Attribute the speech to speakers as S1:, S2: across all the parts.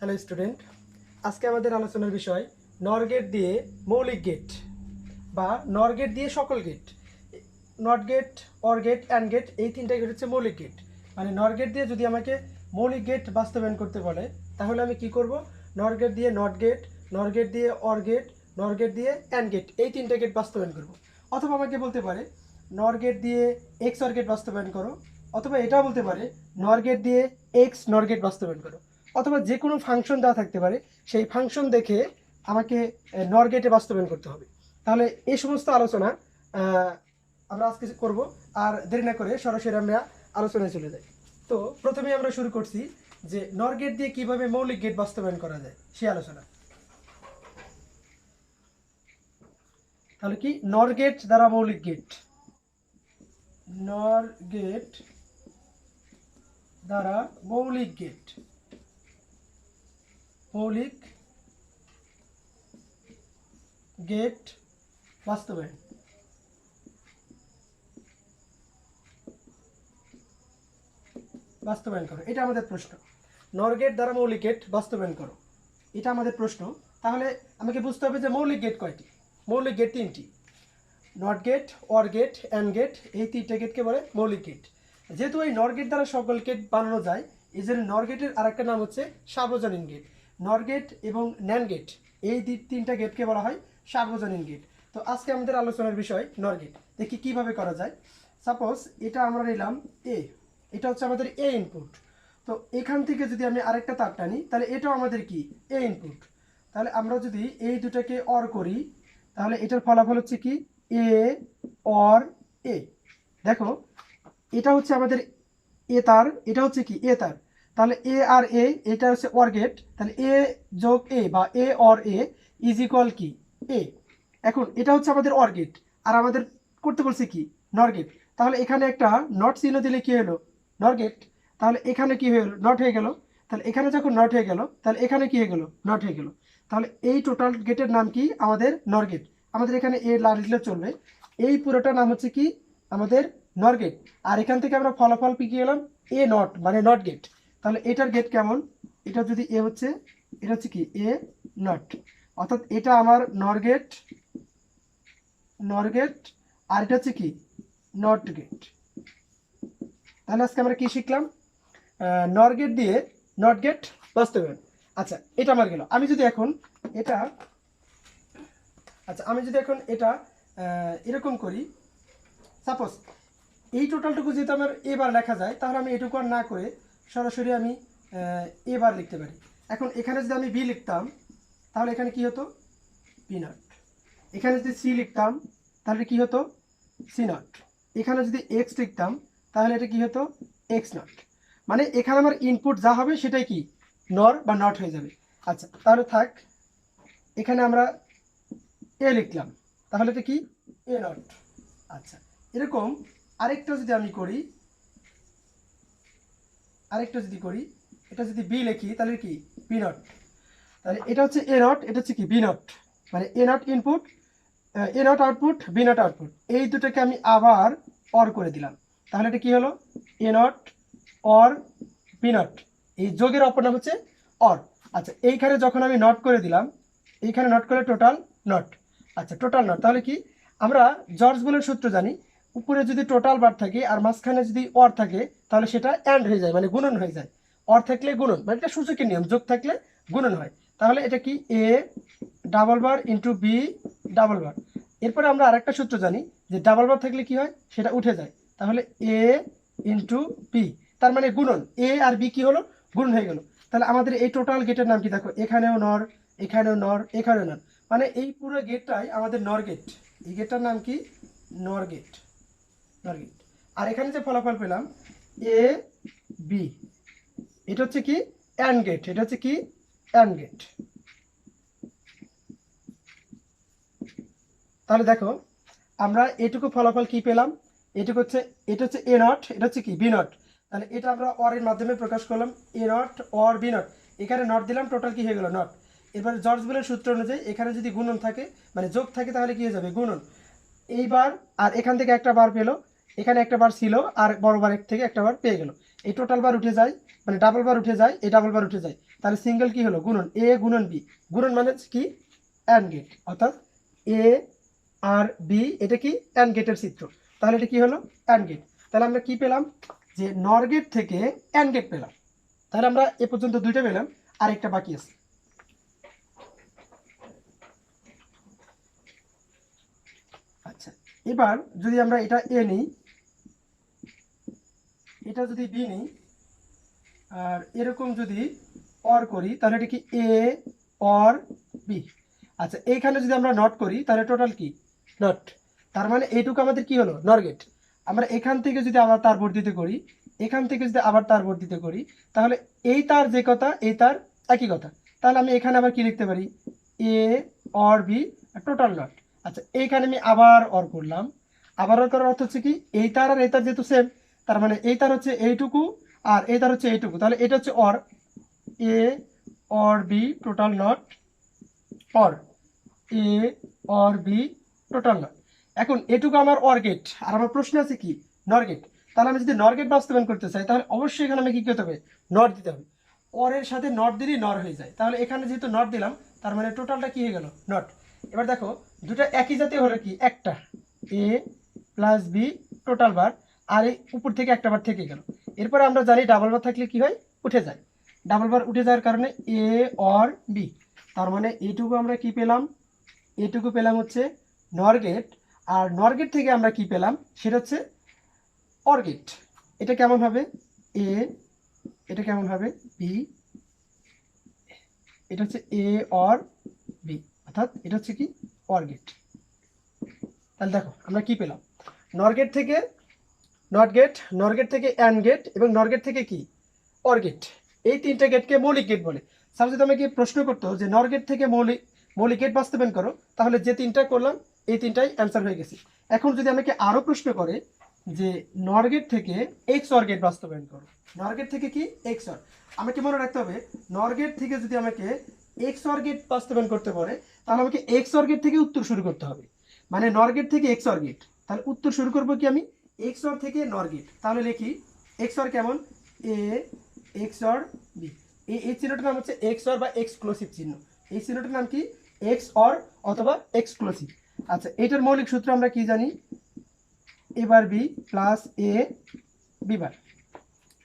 S1: Hello student, আজকে আমাদের আলোচনার বিষয় নর গেট দিয়ে মৌলিক গেট বা নর গেট দিয়ে সকল gate. NOT gate, OR gate, AND gate, এই তিনটা গেট হচ্ছে মৌলিক গেট। মানে নর গেট দিয়ে যদি আমাকে মৌলিক গেট বাস্তবায়ন করতে বলে তাহলে আমি কি করব? নর গেট দিয়ে নট গেট, নর গেট দিয়ে অর গেট, নর গেট দিয়ে অ্যান্ড গেট, এই তিনটা গেট বাস্তবায়ন করব। অথবা আমাকে বলতে পারে নর গেট দিয়ে এক্স অর গেট বাস্তবায়ন করো, অথবা এটাও বলতে পারে নর গেট দিয়ে এক্স নর গেট বাস্তবায়ন করো, অথবা যে কোনো ফাংশন দেওয়া থাকতে পারে, সেই ফাংশন দেখে আমাকে নর গেটে বাস্তবায়ন করতে হবে। তাহলে এই সমস্ত আলোচনা আমরা আজকে করব। আর দেরি না করে সরাসরি আমরা আলোচনায় চলে যাই। তো প্রথমে আমরা শুরু করছি যে নর গেট দিয়ে কিভাবে মৌলিক গেট বাস্তবায়ন করা যায় সেই আলোচনা। তাহলে কি নর গেট দ্বারা মৌলিক গেট, নর গেট দ্বারা মৌলিক গেট, মৌলিক গেট বাস্তবায়ন। বাস্তবায়ন করো, এটা আমাদের প্রশ্ন। নর গেট দ্বারা মৌলিক গেট বাস্তবায়ন করো, এটা আমাদের প্রশ্ন। তাহলে আমাকে বুঝতে হবে যে মৌলিক গেট কয়টি। মৌলিক গেট তিনটি, NOT gate, OR gate, AND gate, এই তিনটে গেটকে বলে মৌলিক গেট। যেহেতু এই নর গেট দ্বারা সকল গেট বানানো যায়, এই জন্য নর গেটের আরেকটা নাম হচ্ছে সার্বজনীন গেট। নর গেট এবং ন্যান্ড গেট, এই তিনটা গেটকে বলা হয় সার্বজনীন গেট। তো আজকে আমাদের আলোচনার বিষয় নর গেট। দেখি কিভাবে করা যায়। সাপোজ এটা আমরা নিলাম এ, এটা হচ্ছে আমাদের এ ইনপুট। তো এখান থেকে যদি আমি আরেকটা তার টানি তাহলে এটাও আমাদের কি এ ইনপুট। তাহলে আমরা যদি এই দুটাকে অর করি তাহলে এটার ফলাফল হচ্ছে কি এ অর এ। দেখো এটা হচ্ছে আমাদের এ তার, এটা হচ্ছে কি এ তার। তাহলে এ আর এ, এটা হচ্ছে অর গেট। তাহলে এ যোগ এ বা এ অর এ ইজ ইকুয়াল কি এ। এখন এটা হচ্ছে আমাদের অর গেট, আর আমাদের করতে বলছে কি নর গেট। তাহলে এখানে একটা নট চিহ্ন দিলে কি হলো নর গেট। তাহলে এখানে কি হয়ে গেল নট হয়ে গেল। তাহলে এখানে যখন নট হয়ে গেল তাহলে এখানে কি হয়ে গেল নট হয়ে গেল। তাহলে এই টোটাল গেটের নাম কি আমাদের নর গেট। আমাদের এখানে এ লিখলে চলবে। এই পুরোটা নাম হচ্ছে কি আমাদের নর গেট। আর এখান থেকে আমরা ফলাফল কি গেলাম এ নট, মানে নট গেট। তাহলে এটার গেট কেমন, এটা যদি এ হচ্ছে, এটা হচ্ছে কি এ নট, অর্থাৎ এটা আমার নর গেট, নর গেট, আর এটা হচ্ছে কি নট গেট। তাহলে আজকে আমরা কি শিখলাম? নর গেট দিয়ে নট গেট বাস্তবায়ন। আচ্ছা, এটা আমার গেল। আমি যদি এখন এটা, আচ্ছা আমি যদি এখন এটা এরকম করি, সাপোজ এই টোটালটুকু যেহেতু আমার এবার লেখা যায়, তাহলে আমি এটুকু আর না করে সরাসরি আমি এবার লিখতে পারি। এখন এখানে যদি আমি বি লিখতাম তাহলে এখানে কি হতো বি নট। এখানে যদি সি লিখতাম তাহলে কি হতো সি নট। এখানে যদি এক্স লিখতাম তাহলে এটা কি হতো এক্স নট। মানে এখানে আমার ইনপুট যা হবে সেটাই কি নর বা নট হয়ে যাবে। আচ্ছা তাহলে থাক, এখানে আমরা এ লিখলাম তাহলে এটা কি এ নট। আচ্ছা এরকম আরেকটা যদি আমি করি, আরেকটা যদি করি, এটা যদি বি লিখি তাহলে কি বি নট। তাহলে এটা হচ্ছে এ নট, এটা হচ্ছে কি বি নট। মানে A not input, A not output, B not output, এই দুটোকে আমি আবার অর করে দিলাম। তাহলে এটা কি হলো এ নট অর বি নট, এই যোগের অপর নাম হচ্ছে অর। আচ্ছা এইখানে যখন আমি নট করে দিলাম, এইখানে নট করে টোটাল নট। আচ্ছা টোটাল নট, তাহলে কি আমরা জর্জ বুলের সূত্র জানি, উপরে যদি টোটাল বার থাকে আর মাঝখানে যদি অর থাকে তাহলে সেটা অ্যান্ড হয়ে যায়, মানে গুণন হয়ে যায়। অর থাকলে গুণন, মানে এটা সূচকের নিয়ম, যোগ থাকলে গুণন হয়। তাহলে এটা কি A double bar into B double bar. এরপরে আমরা আরেকটা সূত্র জানি যে ডাবল বার থাকলে কি হয় সেটা উঠে যায়। তাহলে এ ইন্টু বি, তার মানে গুণন, এ আর বি কি হলো গুণন হয়ে গেল। তাহলে আমাদের এই টোটাল গেটের নাম কি দেখো, এখানেও নর, এখানেও নর, এখানেও নর, মানে এই পুরো গেটটাই আমাদের নর গেট। এই গেটটার নাম কি নর গেট, নর গেট। আর এখানে যে ফলাফল পেলাম এ বি, এটা হচ্ছে কি অ্যান্ড গেট, এটা হচ্ছে কি অ্যান্ড গেট। তাহলে দেখো আমরা এটুকু ফলাফল কি পেলাম, এটুকু হচ্ছে, এটা হচ্ছে এ নট, এটা হচ্ছে কি বি নট। তাহলে এটা আমরা অর এর মাধ্যমে প্রকাশ করলাম এ নট অর বি নট। এখানে নট দিলাম, টোটাল কি হয়ে গেল নট। এবার জর্জ বুলের সূত্র অনুযায়ী এখানে যদি গুণন থাকে মানে যোগ থাকে তাহলে কি হয়ে যাবে গুণন। এইবার আর এখান থেকে একটা বার পেলো, এখানে একটা বার ছিল আর বড় বার থেকে একটা বার পেয়ে গেল। এই টোটাল বার উঠে যায়, মানে ডাবল বার উঠে যায়, এই ডাবল বার উঠে যায়, তাহলে সিঙ্গেল কি হলো গুণন, এ গুণন বি, গুণন মানে কি অ্যান্ড গেট, অর্থাৎ এ আর বি এটা কি অ্যান্ড গেটের চিত্র, তাহলে এটা কি হলো অ্যান্ড গেট। তাহলে আমরা কি পেলাম যে নর গেট থেকে অ্যান্ড গেট পেলাম। তাহলে আমরা এ পর্যন্ত দুইটা পেলাম, আরেকটা বাকি আছে। আচ্ছা, এবার যদি আমরা এটা এ নিই, এটা যদি বি নিই, আর এরকম যদি অর করি তাহলে এটা কি এ অর বি। আচ্ছা, এইখানে যদি আমরা নট করি তাহলে টোটাল কি নট, তার মানে এইটুকু আমাদের কি হলো নর গেট। আমরা এখান থেকে যদি আবার তার বর্ধিত করি, এখান থেকে যদি আবার তার বর্ধিত করি, তাহলে এই তার যে কথা এই তার একই কথা, তাহলে আমি এখানে আবার কি লিখতে পারি এ অর বি টোটাল নট। আচ্ছা, এইখানে আমি আবার অর করলাম, আবার অর করার অর্থ হচ্ছে কি এই তার আর এই তার যেহেতু সেম, তার মানে এই তার হচ্ছে এইটুকু আর এই তার হচ্ছে এইটুকু, তাহলে এটা হচ্ছে or A or B total not, or A or B total not. এখন এটুকু আমার অর গেট, আর আমার প্রশ্ন আছে কি নর গেট। তাহলে আমি যদি নর গেট বাস্তবায়ন করতে চাই তাহলে অবশ্যই এখানে আমি কি করতে হবে নট দিতে হবে, অরের সাথে নট দিলেই নর হয়ে যায়। তাহলে এখানে যেহেতু নট দিলাম তার মানে টোটালটা কি হয়ে গেল নট। এবার দেখো দুটো একই জাতীয় হলো কি একটা এ প্লাস বি টোটাল বার, আর এই উপর থেকে একটা বার থেকে গেল। এরপরে আমরা জানি ডাবল বার থাকলে কি হয় উঠে যায়, ডাবল বার উঠে যাওয়ার কারণে এ অর বি, তার মানে এইটুকু আমরা কি পেলাম, এইটুকু পেলাম হচ্ছে নর গেট, আর নর গেট থেকে আমরা কি পেলাম সেটা হচ্ছে অর গেট। এটা কেমন হবে এ, এটা কেমন হবে বি, এটা হচ্ছে এ অর বি, অর্থাৎ এটা হচ্ছে কি অর গেট। তাহলে দেখো আমরা কি পেলাম নর গেট থেকে নট গেট, নর গেট থেকে অ্যান্ড গেট, এবং নর গেট থেকে কি অর গেট, এই তিনটে গেটকে মৌলিক গেট বলে। স্যার যদি আমাকে প্রশ্ন করতো যে নর গেট থেকে মৌলিক গেট বাস্তবায়ন করো, তাহলে যে তিনটা করলাম এই তিনটাই অ্যান্সার হয়ে গেছে। এখন যদি আমাকে আরো প্রশ্ন করে যে নর গেট থেকে এক্স অর গেট বাস্তবায়ন করো, নর গেট থেকে কি এক্স অর, আমাকে মনে রাখতে হবে নর গেট থেকে যদি আমাকে এক্স অর গেট বাস্তবায়ন করতে পারে তাহলে আমাকে এক্স অর গেট থেকে উত্তর শুরু করতে হবে, মানে নর গেট থেকে এক্স অর গেট, তাহলে উত্তর শুরু করবো কি আমি এক্স অর থেকে নর গেট। তাহলে লিখি এক্স অর কেমন এ এক্স অর বি, এই চিহ্নটার নাম হচ্ছে এক্স অর বা এক্সক্লুসিভ চিহ্ন, এই চিহ্নটার নাম কি এক্স অর অথবা এক্সক্লুসিভ। আচ্ছা, এটার মৌলিক সূত্র আমরা কি জানি এ bar B plus A B বার,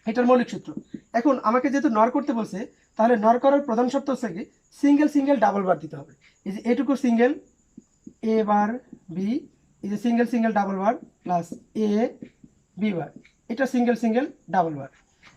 S1: এটার মৌলিক সূত্র। এখন আমাকে যেহেতু নর করতে বলছে তাহলে নর করার প্রধান শর্ত হচ্ছে কি সিঙ্গেল সিঙ্গেল ডাবল বার দিতে হবে। এই যে এটুকু সিঙ্গেল এ বার বি, এই যে single single double bar plus A B bar, এটা সিঙ্গেল সিঙ্গেল ডাবল বার।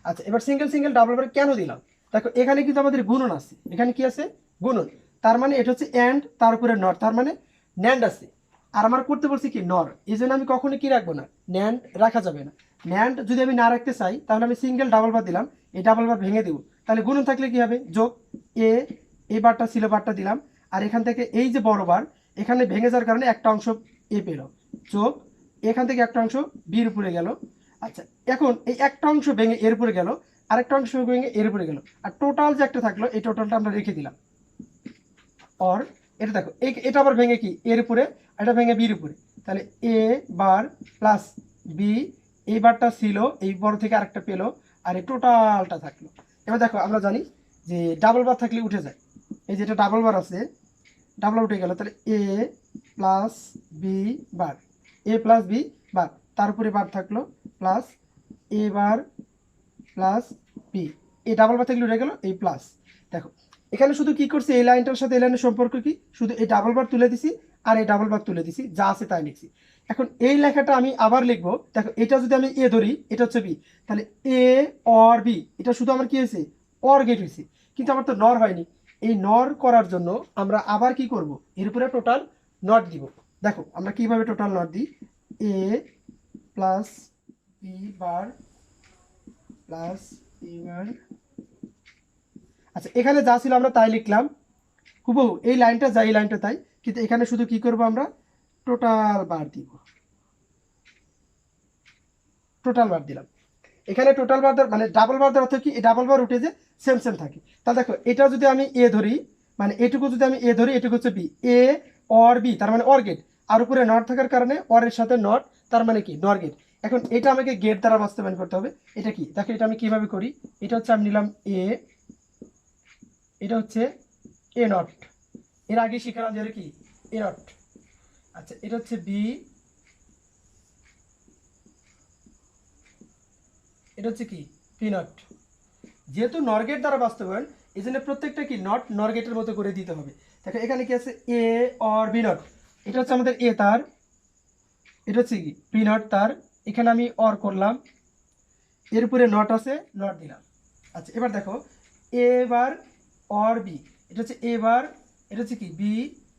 S1: আচ্ছা, এবার সিঙ্গেল সিঙ্গেল ডাবল বার কেন দিলাম, দেখো এখানে কিন্তু আমাদের গুণন আছে, এখানে কি আছে গুণন, তার মানে এটা হচ্ছে অ্যান্ড তার উপরে নর, তার মানে ন্যান্ড আছে। আর আমার করতে বলছি কি নর, এই জন্য আমি কখনোই কি রাখবো না ন্যান্ড রাখা যাবে না। ন্যান্ড যদি আমি না রাখতে চাই তাহলে আমি সিঙ্গেল ডাবল বার দিলাম, এই ডাবল বার ভেঙে দেবো, তাহলে গুণন থাকলে কি হবে যোগ এ, এই বারটা ছিল বারটা দিলাম, আর এখান থেকে এই যে বড় বার এখানে ভেঙে যাওয়ার কারণে একটা অংশ এ পেল, যোগ এখান থেকে একটা অংশ বির উপরে গেল। আচ্ছা, এখন এই একটা অংশ ভেঙে এর উপরে গেল, আরেকটা অংশ ভেঙে এর উপরে গেল, আর টোটাল যে একটা থাকলো এই টোটালটা আমরা রেখে দিলাম। অর এটা দেখো এটা আবার ভেঙে কি এর উপরে, এটা ভেঙে বির উপরে, তাহলে এ বার প্লাস বি, এই বারটা ছিল এই বড় থেকে আরেকটা পেলো, আর এই টোটালটা থাকলো। এবার দেখো আমরা জানি যে ডাবল বার থাকলে উঠে যায়, এই যেটা ডাবল বার আছে ডাবল উঠে গেল, তাহলে এ প্লাস বি বার, এ প্লাস বি বার, তার উপরে বার থাকলো প্লাস এ বার প্লাস বি, এই ডাবল বার থাকলে উঠে গেল এই প্লাস। দেখো এখানে শুধু কি করছি এই লাইনটার সাথে এই লাইনের সম্পর্ক কি, শুধু এই ডাবল বার তুলে দিছি আর এই ডাবল বার তুলে দিছি, যা আছে তাই লিখছি। এখন এই লেখাটা আমি আবার লিখবো, দেখো এটা যদি আমি এ ধরি এটা হচ্ছে বি, তাহলে এ অর বি, এটা শুধু আমার কি হয়েছে অর গেট হয়েছে, কিন্তু আমার তো নর হয়নি। এই নর করার জন্য আমরা আবার কি করব এর উপরে টোটাল নট দিব। দেখো আমরা কিভাবে টোটাল নট দিই এ প্লাস বি বার প্লাস এ বার। আচ্ছা, এখানে যা ছিল আমরা তাই লিখলাম হুবহু, এই লাইনটা যা এই লাইনটা তাই, কিন্তু এখানে শুধু কি করব আমরা টোটাল বার দিব, টোটাল বার দিলাম। এখানে টোটাল বার মানে ডাবল বার দেওয়ার অর্থ কি এই ডাবল বার উঠে যে সেম সেম থাকে। তাহলে দেখো এটা যদি আমি এ ধরি, মানে এটুকু যদি আমি এ ধরি এটুকু হচ্ছে বি, এ অর বি তার মানে অর গেট, আর উপরে নট থাকার কারণে অর এর সাথে নট তার মানে কি নর গেট। এখন এটা আমাকে গেট দ্বারা বাস্তবায়ন করতে হবে। এটা কি দেখো, এটা আমি কিভাবে করি, এটা হচ্ছে আমি নিলাম এ, এটা হচ্ছে এ নট, এর আগে শিখলাম যে কি এ নট। আচ্ছা এটা হচ্ছে বি, এটা হচ্ছে কি পি নট। যেহেতু নর গেট দ্বারা বাস্তবায়ন, এই জন্য প্রত্যেকটা কি নট নর গেটের মতো করে দিতে হবে। দেখো এখানে কি আছে এ অর বি নট, এটা হচ্ছে আমাদের এ তার, এটা হচ্ছে কি পি নট তার, এখানে আমি অর করলাম, এর উপরে নট আছে নট দিলাম। আচ্ছা এবার দেখো এ বার অর বি, এটা হচ্ছে এ বার, এটা হচ্ছে কি বি,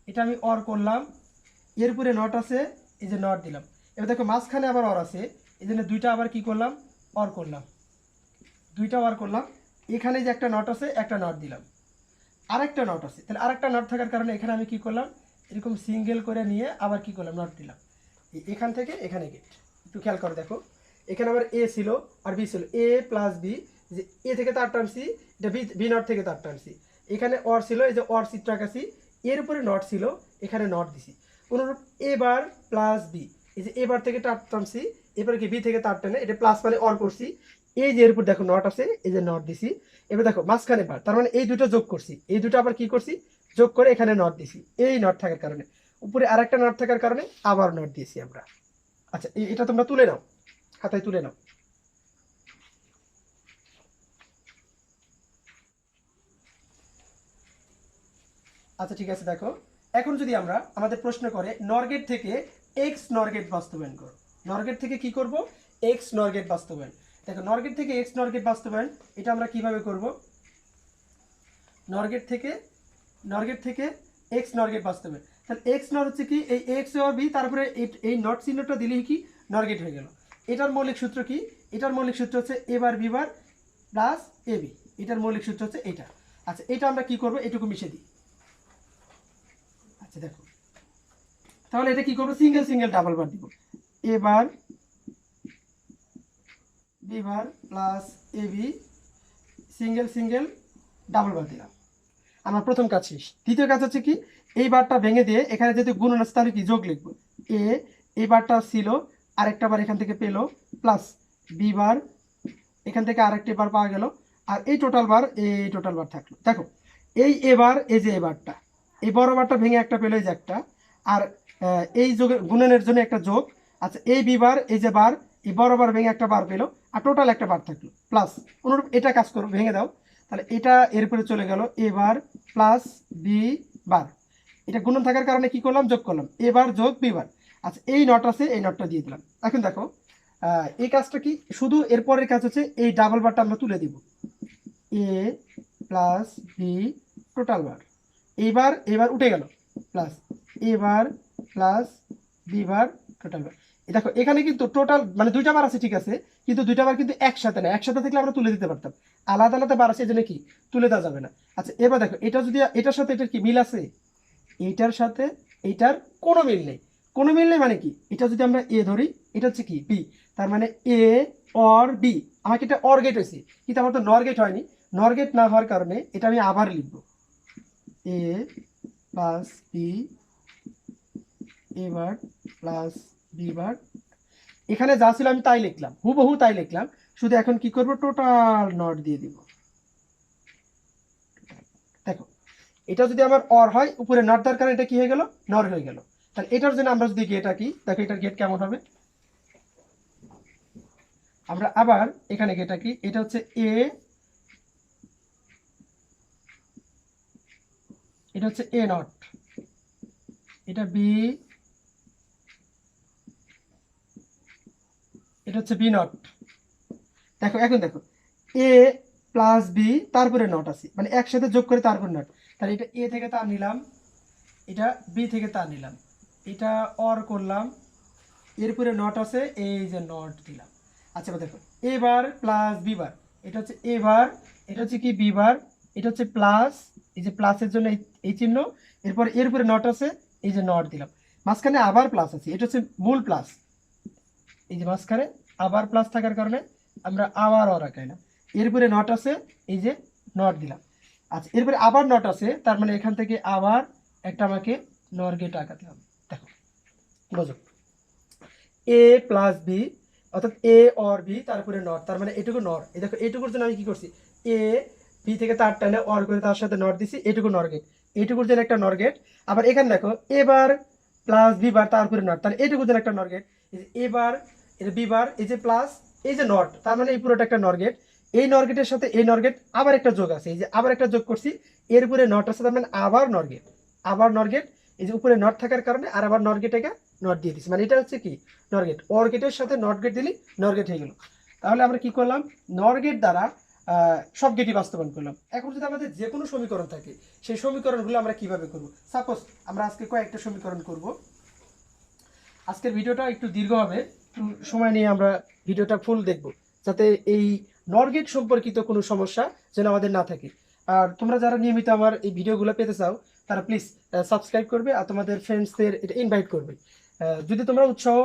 S1: এটা আমি অর করলাম, এর উপরে নট আছে, এই যে নট দিলাম। এবার দেখো মাঝখানে আবার অর আছে, এই জন্য দুইটা আবার কি করলাম অর করলাম, দুইটা অর করলাম, এখানে যে একটা নট আছে একটা নট দিলাম, আরেকটা নট আছে, তাহলে আরেকটা নট থাকার কারণে এখানে আমি কি করলাম এরকম সিঙ্গেল করে নিয়ে আবার কি করলাম নট দিলাম, এখান থেকে এখানে গেট। একটু খেয়াল করে দেখো, এখানে আবার এ ছিল আর বি ছিল, এ প্লাস বি, যে এ থেকে তার টানছি, এটা বি বি নট থেকে তার টানছি, এখানে অর ছিল, এই যে অর চিত্র আঁকাছি, এর উপরে নট ছিল, এখানে নট দিছি। অনুরূপ এ বার প্লাস বি, এই যে এ বার থেকে তার টানছি, এবারে কি বি থেকে তার টানে, এটা প্লাস মানে অর করছি, এই যে এর উপর দেখো নট আছে, এই যে নট দিছি। এবার দেখো মাঝখানে বার, তার মানে এই দুটো যোগ করছি, এই দুটো আবার কি করছি যোগ করে এখানে নট দিছি, এই নট থাকার কারণে, উপরে আরেকটা নট থাকার কারণে আবার নট দিয়েছি আমরা। আচ্ছা এটা তোমরা তুলে নাও, খাতায় তুলে নাও। আচ্ছা ঠিক আছে, দেখো এখন যদি আমরা আমাদের প্রশ্ন করে নরগেট থেকে এক্স নরগেট বাস্তবায়ন করো, নরগেট থেকে কি করব এক্স নরগেট বাস্তবায়ন। দেখো নরগেট থেকে এক্স নরগেট বাস্তবায়ন, এটা আমরা কিভাবে করব, নরগেট থেকে এক্স নরগেট বাস্তবায়ন, তাহলে এক্স নর হচ্ছে কি এই এক্স আর বি, তারপরে এই নট চিহ্নটা দিলেই কি নরগেট হয়ে গেল। এটার মৌলিক সূত্র কি, এটার মৌলিক সূত্র হচ্ছে এ bar B bar plus A B, এটার মৌলিক সূত্র হচ্ছে এটা। আচ্ছা এটা আমরা কি করব, এটুকু মিশে দিই। আচ্ছা দেখো তাহলে এটা কি করবো, সিঙ্গেল সিঙ্গেল ডাবল বার দিব, A bar B bar plus A B, single single double bar দিলাম। আমার প্রথম কাজ শেষ। দ্বিতীয় কাজ হচ্ছে কি, এই বারটা ভেঙে দিয়ে এখানে যেহেতু গুণন আছে তাহলে কি যোগ লিখবো, এ এই বারটা ছিল, আরেকটা বার এখান থেকে পেলো, প্লাস বি বার এখান থেকে আরেকটি বার পাওয়া গেল, আর এই টোটাল বার থাকলো। দেখো এই এবার এই যে এবারটা, এই বড় বারটা ভেঙে একটা পেলো, এই যে একটা, আর এই যোগের গুণনের জন্য একটা যোগ। আচ্ছা এই বি বার এই যে বার, এই বড় বার ভেঙে একটা বার পেলো, আর টোটাল একটা বার থাকলো, প্লাস অনুরূপ এটা কাজ করো, ভেঙে দাও, তাহলে এটা এর উপরে চলে গেল, এ বার প্লাস বি বার, এটা গুণন থাকার কারণে কি করলাম যোগ করলাম, এ বার যোগ বি বার। আচ্ছা এই নট আছে, এই নটটা দিয়ে দিলাম। এখন দেখো এই কাজটা কি, শুধু এরপরের কাজ হচ্ছে এই ডাবল বারটা আমরা তুলে দিব, এ প্লাস বি টোটাল বার, এবার উঠে গেল, প্লাস এ বার প্লাস বি বার টোটাল বার। দেখো এখানে কিন্তু টোটাল মানে দুইটা বার আছে ঠিক আছে, কিন্তু দুইটা বার কিন্তু একসাথে না, একসাথে থাকলে আমরা তুলে দিতে পারতাম, আলাদা আলাদা বার আছে, এই জন্য কি তুলে দেওয়া যাবে না। আচ্ছা এবার দেখো এটা যদি এটার সাথে এটার কি মিল আছে, এইটার সাথে এইটার কোনো মিল নেই, কোনো মিল নেই মানে কি, এটা যদি আমরা এ ধরি, এটা হচ্ছে কি বি, তার মানে এ অর বি, আমাকে এটা অর গেট হয়েছে, কিন্তু আমার তো নর গেট হয়নি, নর গেট না হওয়ার কারণে এটা আমি আবার লিখব, এ plus B A bar plus B বার, এখানে যা ছিল আমি তাই লিখলাম, হুবহু তাই লিখলাম, শুধু এখন কি করব টোটাল নট দিয়ে দিব। দেখো এটা যদি আমার অর হয়, উপরে নট দেওয়ার কারণে এটা কি হয়ে গেল নর হয়ে গেল। তাহলে এটার জন্য আমরা যদি গেট আঁকি, দেখো এটার গেট কেমন হবে, আমরা আবার এখানে গেট আঁকি, এটা হচ্ছে এ, এটা হচ্ছে এ নট, এটা বি, এটা হচ্ছে বি নট। দেখো এখন দেখো এ প্লাস বি তারপরে নট আছে, মানে একসাথে যোগ করে তারপর নট, তাহলে এটা এ থেকে তার নিলাম, এটা বি থেকে তার নিলাম, এটা অর করলাম, এরপরে নট আছে, এই যে নট দিলাম। আচ্ছা এবার দেখো এ বার প্লাস বি বার, এটা হচ্ছে এ বার, এটা হচ্ছে কি বি বার, এটা হচ্ছে প্লাস, এই যে প্লাসের জন্য এই চিহ্ন, এরপর এর উপরে নট আছে, এই যে নট দিলাম, মাঝখানে আবার প্লাস আছে, এটা হচ্ছে মূল প্লাস, এই যে মাঝখানে আবার প্লাস থাকার কারণে আমরা আবার অর আঁকাইলাম, এরপরে নট আছে, এই যে নট দিলাম। আচ্ছা এরপরে আবার নট আছে, তার মানে এখান থেকে আবার একটা আমাকে নর গেট আঁকাতে হবে। দেখো বোঝো, এ প্লাস বি, অর্থাৎ এ অর বি তারপরে নট, তার মানে এটুকু নর। এই দেখো এইটুকুর জন্য আমি কি করছি, এ বি থেকে তার টানে অর করে তার সাথে নট দিছি, এটুকু নর গেট, এইটুকুর জন্য একটা নর গেট। আবার এখানে দেখো এবার প্লাস বি বার তারপরে নট, তাহলে এইটুকুর জন্য একটা নর গেট। এই যে এবার এটা বি বার, এই যে প্লাস এই যে নট, তার মানে এই পুরোটা একটা নর গেট। এই নর গেটের সাথে এই নর গেট আবার একটা যোগ আছে, এই যে আবার একটা যোগ করছি, এর উপরে নট আছে, তার মানে আবার নর গেট, আবার নর গেট। এই যে উপরে নট থাকার কারণে আর আবার নর গেটে নট দিয়ে দিচ্ছি, মানে এটা হচ্ছে কি নর গেট। অর গেটের সাথে নট গেট দিলি নর গেট হয়ে গেল। তাহলে আমরা কি করলাম, নর গেট দ্বারা সব গেটই বাস্তবায়ন করলাম। এখন যদি আমাদের যে কোনো সমীকরণ থাকে, সেই সমীকরণগুলো আমরা কিভাবে করব। সাপোজ আমরা আজকে কয়েকটা সমীকরণ করব। আজকের ভিডিওটা একটু দীর্ঘ হবে, একটু সময় নিয়ে আমরা ভিডিওটা ফুল দেখব, যাতে এই নর গেট সম্পর্কিত কোনো সমস্যা যেন আমাদের না থাকে। আর তোমরা যারা নিয়মিত আমার এই ভিডিওগুলো পেতে চাও, তারা প্লিজ সাবস্ক্রাইব করবে আর তোমাদের ফ্রেন্ডসদের এটা ইনভাইট করবে। যদি তোমরা উৎসাহ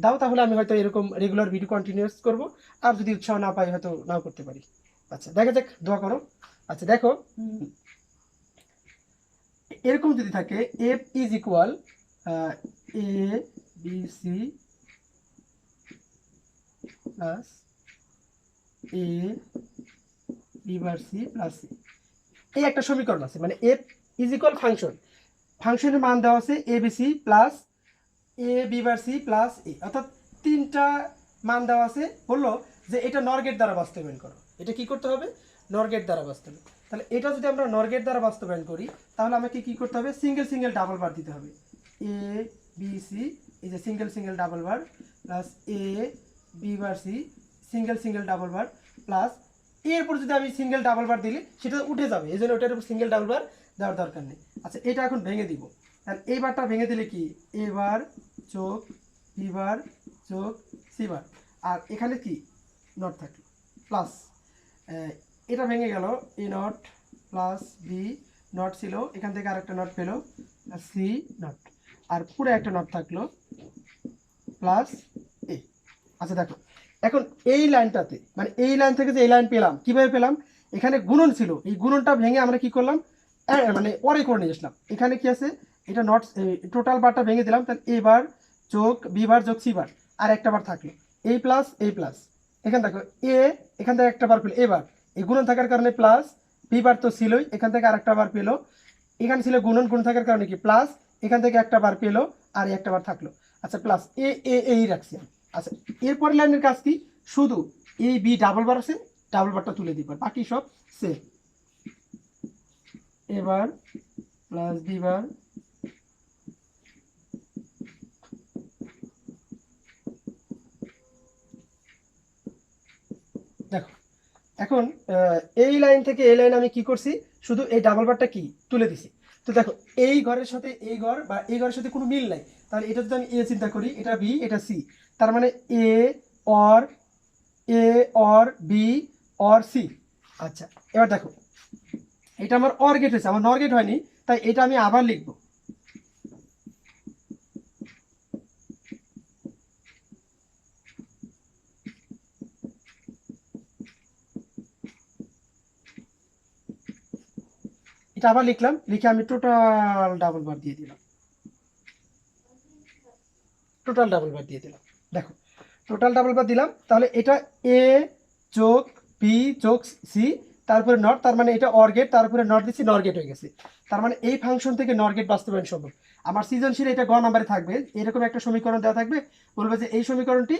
S1: দাও তাহলে আমি হয়তো এরকম রেগুলার ভিডিও কন্টিনিউস করব, আর যদি উৎসাহ না পাই হয়তো নাও করতে পারি। আচ্ছা দেখা যাক, দোয়া করো। আচ্ছা দেখো, এরকম যদি থাকে F is equal A B C plus A B bar C plus C, এই একটা সমীকরণ আছে, মানে এফ ইজ ইকুয়াল ফাংশন, ফাংশনের মান দেওয়া আছে এ B C plus A B bar C plus এ, অর্থাৎ তিনটা মান দেওয়া আছে। বললো যে এটা নর গেট দ্বারা বাস্তবায়ন করো, এটা কি করতে হবে, নর গেট দ্বারা বাস্তবায়ন। তাহলে এটা যদি আমরা নর গেট দ্বারা বাস্তবায়ন করি, তাহলে আমাকে কি করতে হবে, সিঙ্গেল সিঙ্গেল ডাবল বার দিতে হবে। এ বি সি, এই যে single single double bar, plus A B bar C single single double bar, plus এরপর যদি আমি সিঙ্গেল ডাবল বার দিলে সেটা উঠে যাবে, এই জন্য ওটার উপর সিঙ্গেল ডাবল বার দেওয়ার দরকার নেই। আচ্ছা এটা এখন ভেঙে দিব, তাহলে এই বারটা ভেঙে দিলে কি, এ বার যোগ বি বার যোগ সি বার, আর এখানে কি নট থাকলো, প্লাস এটা ভেঙে গেল, এ নট প্লাস বি নট ছিল, এখান থেকে আরেকটা নট পেলো সি নট, আর পুরো একটা নট থাকলো প্লাস এ। আচ্ছা দেখো এখন এই লাইনটাতে, মানে এই লাইন থেকে যে এই লাইন পেলাম, কিভাবে পেলাম, এখানে গুণন ছিল, এই গুণনটা ভেঙে আমরা কি করলাম, মানে পরে করে নিয়ে আসলাম। এখানে কি আছে, এটা নট টোটাল বারটা ভেঙে দিলাম, তাহলে এ বার যোগ বি বার যোগ সি বার, আর একটা বার থাকলো এই প্লাস এই প্লাস, এখানে দেখো এ এখান থেকে একটা বার পেলো, এবার এই গুণন থাকার কারণে প্লাস, বি বার তো ছিলই, এখান থেকে আরেকটা বার পেলো, এখানে ছিল গুণন, গুণ থাকার কারণে কি প্লাস, এখান থেকে একটা বার পেলো আর একটা বার থাকলো। আচ্ছা প্লাস এ এ এই রাখছি আমি। আচ্ছা এরপরের লাইনের কাজ কি, শুধু এই বি ডাবল বার আছে, ডাবল বারটা তুলে দিব, বাকি সব সেম। এবার প্লাস বি বার দেখো, এখন এই লাইন থেকে এই লাইন আমি কি করছি, শুধু এই ডাবল বারটা কি তুলে দিছি। তো দেখো এই ঘরের সাথে এই ঘর বা এই ঘরের সাথে কোনো মিল নাই, তাহলে এটা যদি আমি এ চিন্তা করি, এটা বি এটা সি, তার মানে A or A or B or C. আচ্ছা এবার দেখো এটা আমার অর গেট হয়েছে, আমার নর গেট হয়নি, তাই এটা আমি আবার লিখবো। এটা আবার লিখলাম, লিখে আমি টোটাল ডাবল বার দিয়ে দিলাম, টোটাল ডাবল বার দিয়ে দিলাম। দেখো টোটাল ডাবল বার দিলাম, তাহলে এটা এ যোগ বি যোগ সি তারপরে নট, তার মানে এটা অর গেট, তারপরে নট দিচ্ছি নর গেট হয়ে গেছে। তার মানে এই ফাংশন থেকে নর গেট বাস্তবায়ন সম্ভব। আমার সৃজনশীল এটা গ নাম্বারে থাকবে, এরকম একটা সমীকরণ দেওয়া থাকবে, বলবে যে এই সমীকরণটি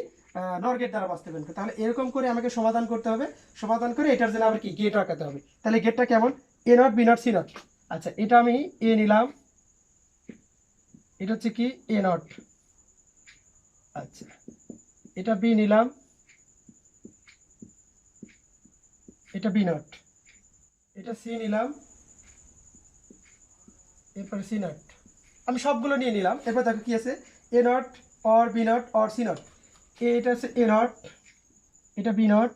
S1: নর গেট দ্বারা বাস্তবায়ন করে, তাহলে এরকম করে আমাকে সমাধান করতে হবে, সমাধান করে এটার জন্য আবার কি গেট রাখাতে হবে। তাহলে গেটটা কেমন, A not B not C not. আচ্ছা এটা আমি এ নিলাম, এটা হচ্ছে কি এ নট, আচ্ছা এটা বি নিলাম, এটা বি নট, এটা সি নিলাম, এরপরে সি নট, আমি সবগুলো নিয়ে নিলাম। এরপর দেখো কি আছে, A not or B not or C not, এটা হচ্ছে এ নট, এটা বি নট,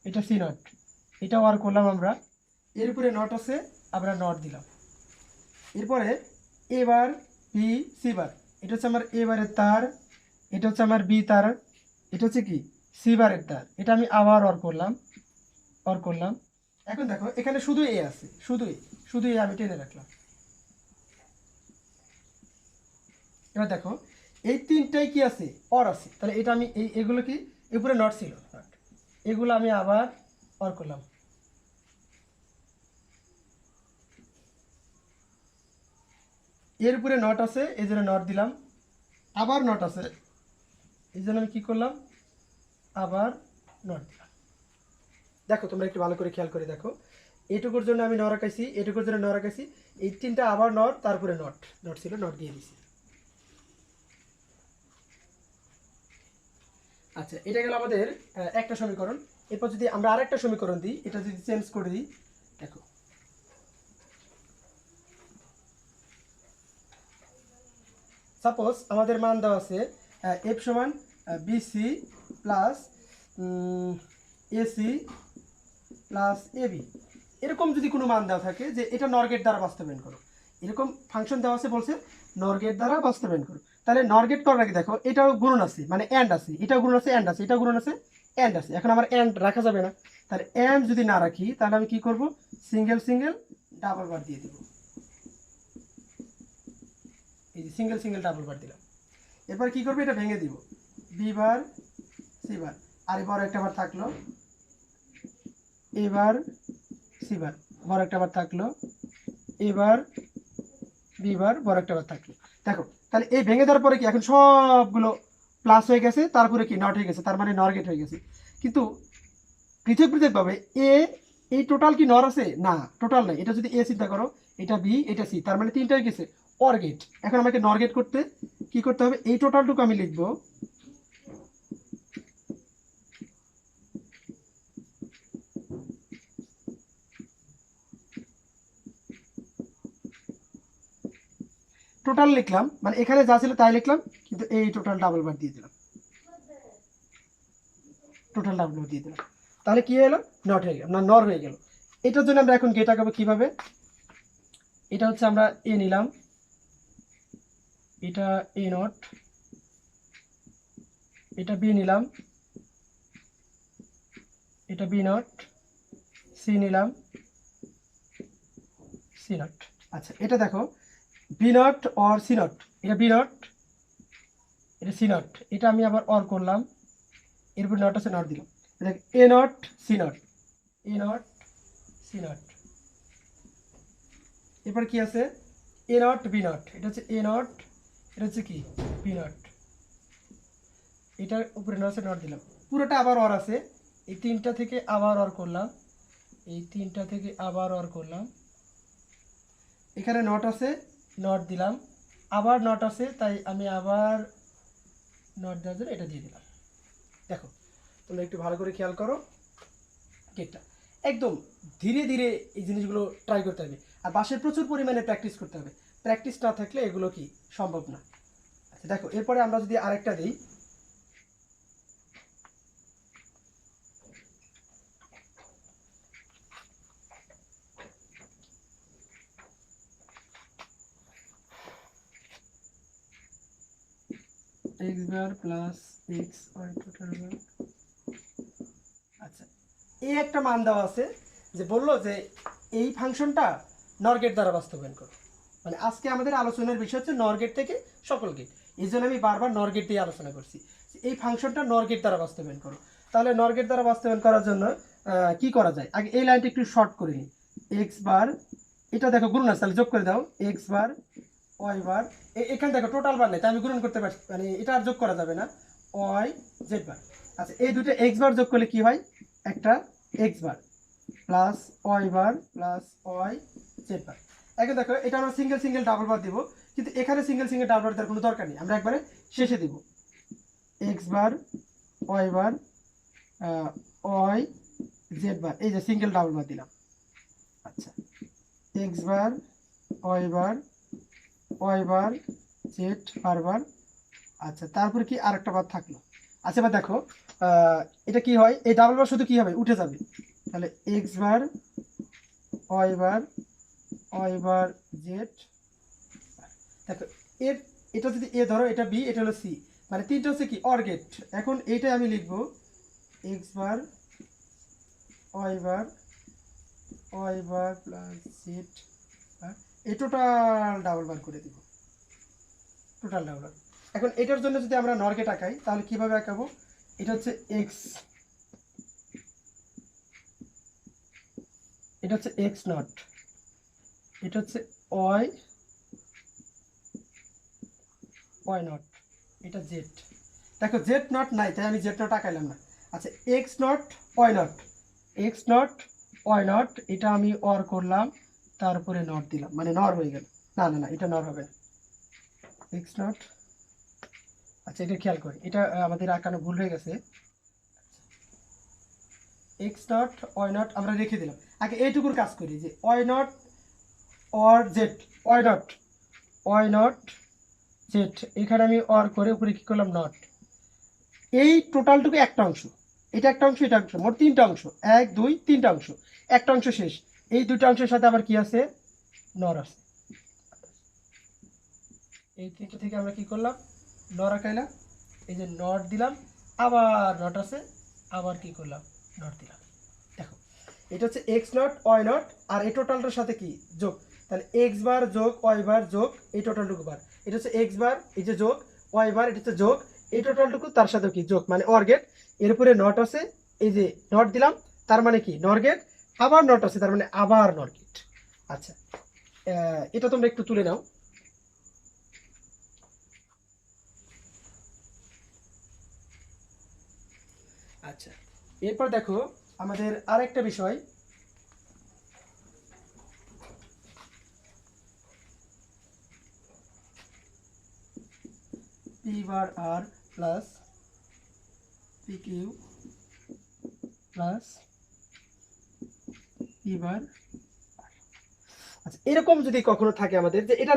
S1: এটা সি নট, এটা অর করলাম আমরা, এর উপরে নট আছে আমরা নট দিলাম। এরপরে এবার বি সি বার, এটা হচ্ছে আমার এ বারের তার, এটা হচ্ছে আমার বি তার, এটা হচ্ছে কি সি বারের তার, এটা আমি আবার অর করলাম, অর করলাম। এখন দেখো এখানে শুধু এ আছে, শুধু এ, শুধু এ আমি টেনে রাখলাম। এবার দেখো এই তিনটাই কি আছে, অর আছে, তাহলে এটা আমি এই এগুলো কি এরপরে নট ছিল, নট, এগুলো আমি আবার অর করলাম। এর উপরে নট আছে এই জন্য নট দিলাম, আবার নট আছে এই জন্য আমি কী করলাম, আবার নট দিলাম। দেখো তোমরা একটু ভালো করে খেয়াল করে দেখো, এটুকুর জন্য আমি ন রাখাইছি, এটুকুর জন্য ন রাখাইছি, এই তিনটা আবার নট, তারপরে নট, নট ছিল, নট দিয়ে দিছি। আচ্ছা, এটা গেল আমাদের একটা সমীকরণ। এরপর যদি আমরা আরেকটা সমীকরণ দিই, এটা যদি চেঞ্জ করে দিই, দেখো সাপোজ আমাদের মান দেওয়া আছে এফ সমান BC plus AC plus AB, এরকম যদি কোনো মান দেওয়া থাকে যে এটা নর গেট দ্বারা বাস্তবায়ন করো, এরকম ফাংশন দেওয়া আছে, বলছে নর গেট দ্বারা বাস্তবায়ন করো, তাহলে নর গেট করার আগে দেখো এটাও গুণন আছে, মানে অ্যান্ড আছে, এটাও গুণন আছে, অ্যান্ড আছে, এটাও গুণন আছে, অ্যান্ড আছে। এখন আমার অ্যান্ড রাখা যাবে না, তাহলে অ্যান্ড যদি না রাখি তাহলে আমি কি করব, সিঙ্গেল সিঙ্গেল ডাবল বার দিয়ে দিব। এই যে সিঙ্গেল সিঙ্গেল ডাবল বার দিলাম। এরপর কি করবে, এটা ভেঙে দিব, বি বার সি বার, আর বড় একটা বার থাকলো, এবার সি বার, বড় একটা বার থাকলো, এবার বি বার, বড় একটা বার থাকলো। দেখো তাহলে এই ভেঙে দেওয়ার পরে কি এখন সবগুলো প্লাস হয়ে গেছে, তারপরে কি নট হয়ে গেছে, তার মানে নর গেট হয়ে গেছে। কিন্তু পৃথক পৃথকভাবে এ, এই টোটাল কি নর আছে না, টোটাল নাই, এটা যদি এ চিন্তা করো, এটা বি, এটা সি, তার মানে তিনটা হয়ে গেছে অর গেট। এখন আমাকে নর গেট করতে কি করতে হবে, এই টোটালটুকু আমি লিখবো টোটাল লিখলাম, মানে এখানে যা ছিল তাই লিখলাম, কিন্তু এই টোটাল ডাবল বার দিয়ে দিলাম, টোটাল ডাবল বার দিয়ে দিলাম, তাহলে কি হলো, নট হয়ে গেল, না নর হয়ে গেল। এটার জন্য আমরা এখন গেট আঁকাবো কিভাবে, এটা হচ্ছে আমরা এ নিলাম, এটা এ নট, এটা বি নিলাম, এটা বি নট, সি নিলাম, সি নট। আচ্ছা এটা দেখো B not or C not, এটা বি নট, এটা সি নট, এটা আমি আবার অর করলাম, এরপর নট আছে, নট দিলাম, দেখ A not C not, A not C not, এরপর কি আছে এ নট বি নট, এটা হচ্ছে এ নট, এটা হচ্ছে কি বি নট, এটার উপরে নট আছে, নট দিলাম, পুরোটা আবার অর আছে, এই তিনটা থেকে আবার অর করলাম, এই তিনটা থেকে আবার অর করলাম, এখানে নট আছে, নট দিলাম, আবার নট আছে, তাই আমি আবার নট দেওয়ার জন্য এটা দিয়ে দিলাম। দেখো তোমরা একটু ভালো করে খেয়াল করো, গেটটা একদম ধীরে ধীরে এই জিনিসগুলো ট্রাই করতে হবে, আর বাসায় প্রচুর পরিমাণে প্র্যাকটিস করতে হবে, প্র্যাকটিস না থাকলে এগুলো কি সম্ভব না। আচ্ছা দেখো এরপরে আমরা যদি আরেকটা দিই, x বার প্লাস এক্স ওয়াই টোটাল বার। আচ্ছা এই একটা মান দেওয়া আছে, যে বললো যে এই ফাংশনটা নর গেট দ্বারা বাস্তবায়ন করো, মানে আজকে আমাদের আলোচনার বিষয় হচ্ছে নর গেট থেকে সকল গেট, এই জন্য আমি বারবার নর গেট দিয়ে আলোচনা করছি, এই ফাংশনটা নর গেট দ্বারা বাস্তবায়ন করো। তাহলে নর গেট দ্বারা বাস্তবায়ন করার জন্য কি করা যায়, আগে এই লাইনটা একটু শর্ট করে নিই, এক্স বার, এটা দেখো গুণন আছে, তাহলে যোগ করে দাও, এক্স বার ওয়াই বার, এখানে দেখো টোটাল বার নেই, তাই আমি গুণন করতে পারছি, মানে এটা আর যোগ করা যাবে না, ওয়াই জেড বার। আচ্ছা এই দুটো এক্স বার যোগ করলে কি হয়, একটা x bar plus y bar plus Y Z bar. এখন দেখো এটা আমরা সিঙ্গেল সিঙ্গেল ডাবল বার দিব, কিন্তু এখানে সিঙ্গেল সিঙ্গেল ডাবল বার দেওয়ার কোনো দরকার নেই, আমরা একবারে শেষে দিব, x bar y bar Y Z bar, এই যে সিঙ্গেল ডাবল বার দিলাম। আচ্ছা x bar y bar y bar Z বারবার। আচ্ছা তারপরে কি আরেকটা বার থাকলো। আচ্ছা এবার দেখো এটা কি হয়, এই ডাবল বার শুধু কি হবে, উঠে যাবে, তাহলে x bar y bar Z. দেখো এর, এটা যদি এ ধরো, এটা বি, এটা হলো সি, মানে তিনটা হচ্ছে কি অর গেট। এখন এইটাই আমি লিখবো x bar y bar plus Z bar, এই টোটাল ডাবল বার করে দিব, টোটাল ডাবল বার। এখন এটার জন্য যদি আমরা নর গেট আঁকাই তাহলে কিভাবে আঁকাবো, এটা হচ্ছে এক্স, এটা হচ্ছে এক্স নট, এটা হচ্ছে ওয়াই, ওয়াই নট, এটা জেড। দেখো জেড নট নাই, তাই আমি জেড নট আঁকাইলাম না। আচ্ছা X not Y not, X not Y not, এটা আমি অর করলাম, তারপরে নট দিলাম, মানে নর হয়ে গেল। না না না, এটা নর হবে না, এক্স নট। আচ্ছা এটা খেয়াল করি, এটা আমাদের আঁকানো ভুল হয়ে গেছে। এক্স নট ওয়াই নট আমরা রেখে দিলাম। আগে এইটুকুর কাজ করি যে Y not or Z, Y not, Y not Z, এখানে আমি অর করে উপরে কি করলাম নট। এই টোটালটুকু একটা অংশ, এটা একটা অংশ, এটা অংশ, মোট তিনটা অংশ, এক দুই তিনটা অংশ, একটা অংশ শেষ। এই দুটো অংশের সাথে আবার কি আছে, নর আছে। এই তিনটা থেকে আমরা কি করলাম, নর আঁকাইলাম, এই যে নট দিলাম, আবার নট আছে, আবার কি করলাম, নট দিলাম। দেখো এটা হচ্ছে এক্স নট ওয়াই নট, আর এই টোটালটার সাথে কি যোগ, তাহলে এক্স বার যোগ ওয়াই বার যোগ এই টোটালটুকু বার, এটা হচ্ছে এক্স বার, এই যে যোগ, ওয়াই বার, এটা হচ্ছে যোগ, এই টোটালটুকু তার সাথে কি যোগ, মানে অর গেট। এর উপরে নট আছে, এই যে নট দিলাম, তার মানে কি নর গেট, আবার নট আছে, তার মানে আবার নর গেট। আচ্ছা এটা তোমরা একটু তুলে নাও। আচ্ছা এরপর দেখো আমাদের আরেকটা বিষয়, P bar R plus P Q plus P bar. আচ্ছা এরকম যদি কখনো থাকে আমাদের যে এটা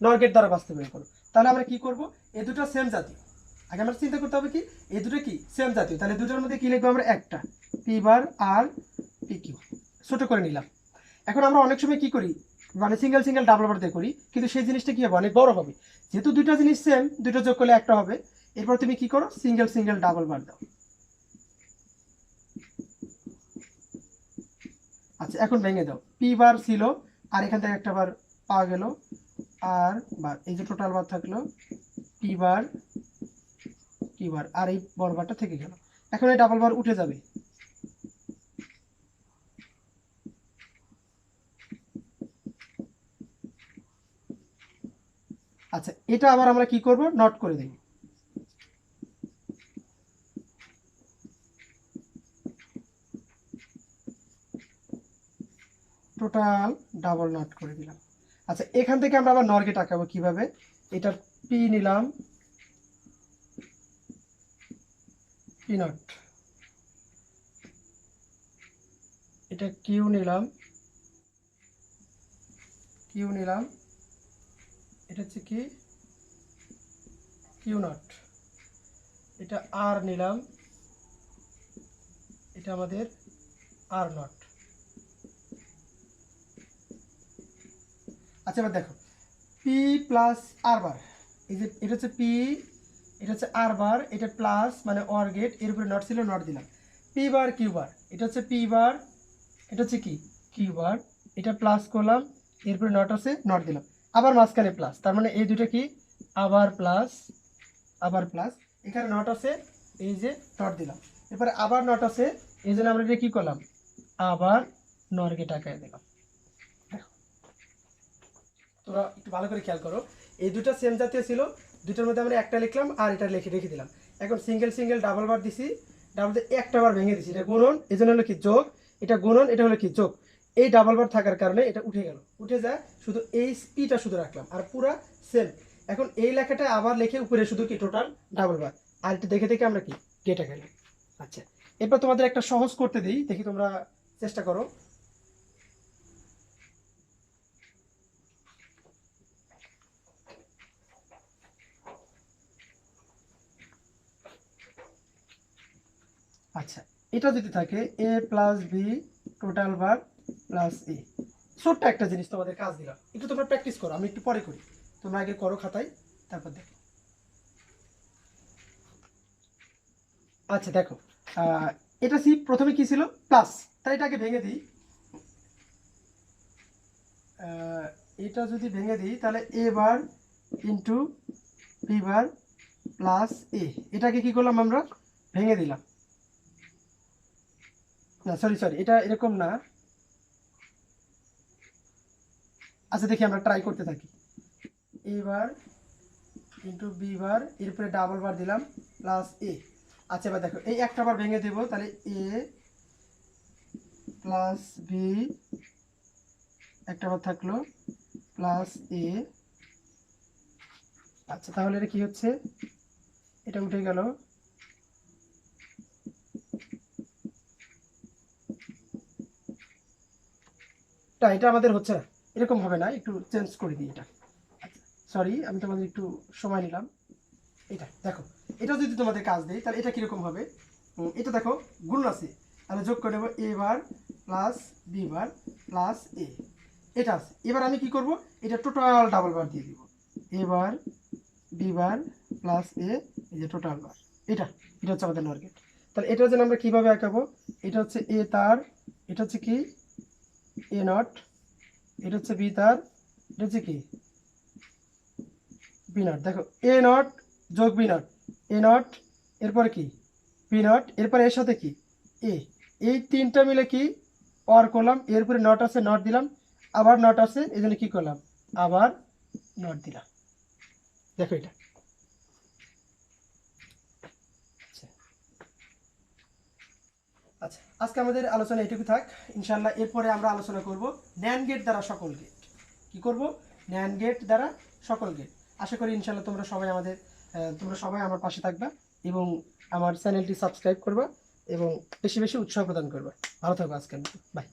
S1: নর গেট দ্বারা বাস্তবায়ন করো, তাহলে আমরা কি করব, এই দুটো সেম জাতীয়। আগে আমরা চিন্তা করতে হবে কি, এই দুটো কি সেম জাতীয়, তাহলে দুটোর মধ্যে কি লিখবো আমরা, একটা পি বার আর পি কিউ, ছোট করে নিলাম। এখন আমরা অনেক সময় কি করি, মানে সিঙ্গেল সিঙ্গেল ডাবল বার দিয়ে করি, কিন্তু সেই জিনিসটা কি হবে, অনেক বড় হবে। যেহেতু দুটো জিনিস সেম, দুটো যোগ করলে একটা হবে। এরপর তুমি কি করো, সিঙ্গেল সিঙ্গেল ডাবল বার দাও। আচ্ছা এখন ভেঙে দাও, পি বার ছিল, আর এখান থেকে একটা বার পাওয়া গেল, আর বার, এই যে টোটাল বার থাকলো পি বার, পি বার, আর এই বড় বারটা থেকে গেল। এখন এই ডাবল বার উঠে যাবে। আচ্ছা এটা আবার আমরা কি করব, নট করে দেব। টোটাল ডাবল নট করে দিলাম। আচ্ছা এখান থেকে আমরা আবার নর গেট আঁকাবো কিভাবে, এটা পি নিলাম, পি নট, এটা কিউ নিলাম, কিউ নিলাম, এটা হচ্ছে কি কিউ নট, এটা আর নিলাম, এটা আমাদের আর নট। আচ্ছা এবার দেখো পি প্লাস আর বার, এই যে এটা হচ্ছে পি, এটা হচ্ছে আর বার, এটা প্লাস মানে অর গেট, এর উপরে নট ছিল, নট দিলাম, পি বার কিউ বার, এটা হচ্ছে পি বার, এটা হচ্ছে কি কিউ বার, এটা প্লাস করলাম, এরপরে নট আছে, নট দিলাম, আবার মাঝখানে প্লাস, তার মানে এই দুটো কি আবার প্লাস, আবার প্লাস, এখানে নট আছে, এই যে নট দিলাম, এরপরে আবার নট আছে, এই জন্য আমরা এটা কি করলাম, আবার নরকে টাকায় দিলাম। তোমরা একটু ভালো করে খেয়াল করো, এই দুটো সেম জাতীয় ছিল, দুটোর মধ্যে আমরা একটা লিখলাম আর এটা লিখে রেখে দিলাম। এখন সিঙ্গেল সিঙ্গেল ডাবল বার দিছি, ডাবল দিয়ে একটা বার ভেঙে দিছি, এটা গুণন, এই জন্য হলো কি যোগ, এটা গুণন, এটা হলো কি যোগ। এই ডাবল বার থাকার কারণে এটা উঠে গেল, উঠে যায়, শুধু এই পিটা শুধু রাখলাম, আর পুরা সেম। এখন এই লেখাটা আবার লিখে উপরে শুধু কি টোটাল ডাবল বার, আর এটা দেখে দেখে আমরা কি কেটে গেলাম। আচ্ছা এরপর তোমাদের একটা সহজ করতে দিই, দেখি তোমরা চেষ্টা করো। আচ্ছা এটা যদি থাকে এ প্লাস বি টোটাল বার প্লাস এ, ছোট্ট একটা জিনিস তোমাদের কাজ দিলাম, একটু তোমরা প্র্যাকটিস করো, আমি একটু পরে করি, তোমরা আগে করো খাতায়, তারপর দেখো। আচ্ছা দেখো এটা সি, প্রথমে কি ছিল প্লাস, তাই এটাকে ভেঙে দিই। এটা যদি ভেঙে দিই তাহলে A bar into B bar plus A, এটাকে কি করলাম আমরা ভেঙে দিলাম, না সরি সরি, এটা এরকম না। আচ্ছা দেখি আমরা ট্রাই করতে থাকি। এ বার ইন্টু বি বার, এরপরে ডাবল বার দিলাম প্লাস এ। আচ্ছা এবার দেখো এই একটা বার ভেঙে দেবো, তাহলে এ প্লাস বি, একটা বার থাকলো প্লাস এ। আচ্ছা তাহলে এটা কি হচ্ছে, এটা উঠে গেল, এটা আমাদের হচ্ছে না, এরকম হবে না, একটু চেঞ্জ করে দিই এটা। সরি আমি তোমাদের একটু সময় নিলাম। এটা দেখো, এটা যদি তোমাদের কাজ দেয় তাহলে এটা কীরকম হবে, এটা দেখো গুণ আছে, তাহলে যোগ করে নেবো এ বার প্লাস বি বার প্লাস এ, এটা আছে। এবার আমি কি করব, এটা টোটাল ডাবল বার দিয়ে দিব, A bar B bar plus এ, এই যে টোটাল বার, এটা এটা হচ্ছে আমাদের নর গেট। তাহলে এটা যেন আমরা কীভাবে আঁকাবো, এটা হচ্ছে এ তার, এটা হচ্ছে কি এ নট, এটা হচ্ছে বি তার, এটা হচ্ছে কি বি নট। দেখো এ নট যোগ বি নট, এ নট, এরপরে কি বি নট, এরপরে এর সাথে কি এ, এই তিনটা মিলে কি অর করলাম, এরপরে নট আছে নট দিলাম, আবার নট আছে এই জন্য কী করলাম আবার নট দিলাম। দেখো এটা। আচ্ছা আজকে আমাদের আলোচনা এটুকু থাক, ইনশাল্লাহ এরপরে আমরা আলোচনা করব ন্যান্ড গেট দ্বারা সকল গেট। কি করব, ন্যান্ড গেট দ্বারা সকল গেট। আশা করি ইনশাল্লাহ তোমরা সবাই আমার পাশে থাকবা এবং আমার চ্যানেলটি সাবস্ক্রাইব করবা এবং বেশি বেশি উৎসাহ প্রদান করবা। ভালো থাকো, আজকে বাই।